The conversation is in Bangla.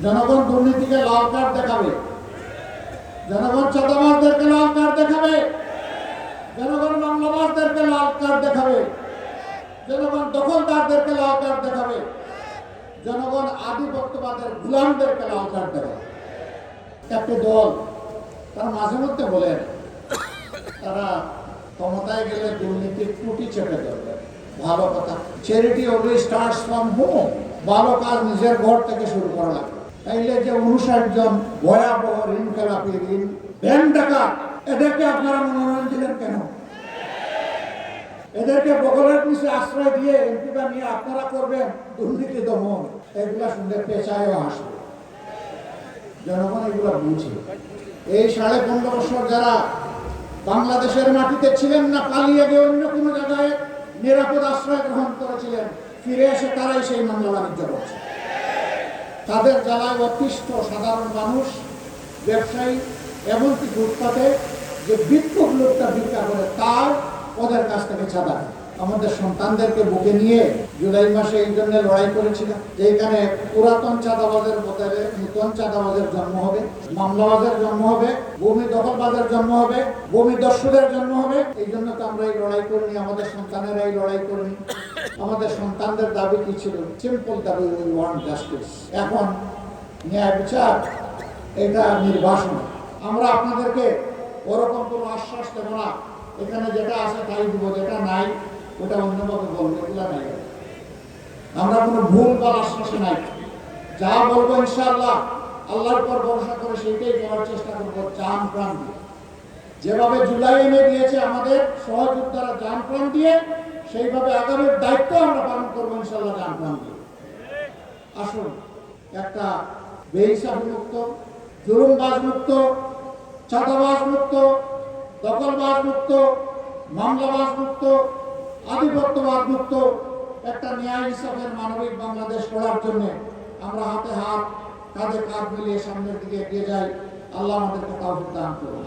জনগণ দুর্নীতিকে লাল কার্ড দেখাবে, জনগণ চাঁদাবাজদেরকে লাল কার্ড দেখাবে, জনগণ মামলাবাজদেরকে লাল কার্ড দেখাবে, জনগণ দখলদারদেরকে লাল কার্ড দেখাবে, জনগণ আধিপত্যবাদের গোলামদেরকে লাল কার্ড দেখাবে। একটি দল তারা মাঝে মধ্যে বলেন তারা ক্ষমতায় গেলে দুর্নীতির ত্রুটি চেপে ধরবে। ভালো কথা, charity always starts from home. ভালো কাজ নিজের ঘর থেকে শুরু করা লাগবে। তাইলে যে 59 জন ভয়াবহ ঋণ খেলাপি, ঋণ ব্যাংক ডাকাত, এদেরকে আপনারা মনোনয়ন দিলেন কেন? এদেরকে বগলের পিছনে আশ্রয় দিয়ে এমপিটা নিয়ে আপনারা করবেন দুর্নীতি দমন। এগুলা শুনলে পেঁচায়ও আসবে। জনগণ এগুলো বুঝে। এই 15.5 বছর যারা বাংলাদেশের মাটিতে ছিলেন না, পালিয়ে গিয়ে অন্য কোনো জায়গায় নিরাপদ আশ্রয় গ্রহণ করেছিলেন, ফিরে এসে তারাই সেই মামলা বাণিজ্য করছে। তাদের জ্বালায় অতিষ্ঠ সাধারণ মানুষ, ব্যবসায়ী, এমনকি ফুটপাতে যে ভিক্ষুক লোকটা ভিক্ষা করে তার ওদের কাছ থেকে চাঁদা। আমাদের সন্তানদেরকে বুকে নিয়ে জুলাই মাসে এই জন্য লড়াই করেছিলাম যে এখানে পুরাতন চাঁদাবাজের বদলে নতুন চাঁদাবাজের জন্ম হবে, মামলাবাজের জন্ম হবে, ভূমি দখলবাজের জন্ম হবে, ভূমি দস্যুদের জন্ম হবে। এই জন্য তো আমরা এই লড়াই করিনি, আমাদের সন্তানেরা এই লড়াই করেনি। আমাদের সন্তানদের দাবি কি ছিল? সিম্পল দাবি, উই ওয়ান্ট জাস্টিস। এখন ন্যায় বিচার, এটা নির্বাসন। আমরা আপনাদেরকে ওরকম কোনো আশ্বাস দেব না, এখানে যেটা আছে তাই দিব, যেটা নাই ওটা অন্যভাবে বলবো, এগুলা নাই। আমরা কোনো ভুল বা আশ্বাসে নাই। যা বলবো ইনশাআল্লাহ আল্লাহর উপর ভরসা করে সেইটাই করার চেষ্টা করবো, জান প্রাণ দিয়ে। যেভাবে জুলাই এনে দিয়েছে আমাদের সহযোদ্ধারা জান প্রাণ দিয়ে, সেইভাবে আগামীর দায়িত্ব আমরা পালন করবো ইনশাআল্লাহ জান প্রাণ দিয়ে। আসুন একটা বেহিসাবি মুক্ত, জুলুমবাজ মুক্ত, চাঁদাবাজ মুক্ত, দখলবাজ মুক্ত, মামলাবাজ মুক্ত, আধিপত্যবাদ মুক্ত একটা ন্যায় ইনসাফের মানবিক বাংলাদেশ গড়ার জন্য আমরা হাতে হাত, কাঁধে কাঁধ মিলিয়ে সামনের দিকে এগিয়ে যাই। আল্লাহ আমাদেরকে তাওফিক দান করুন।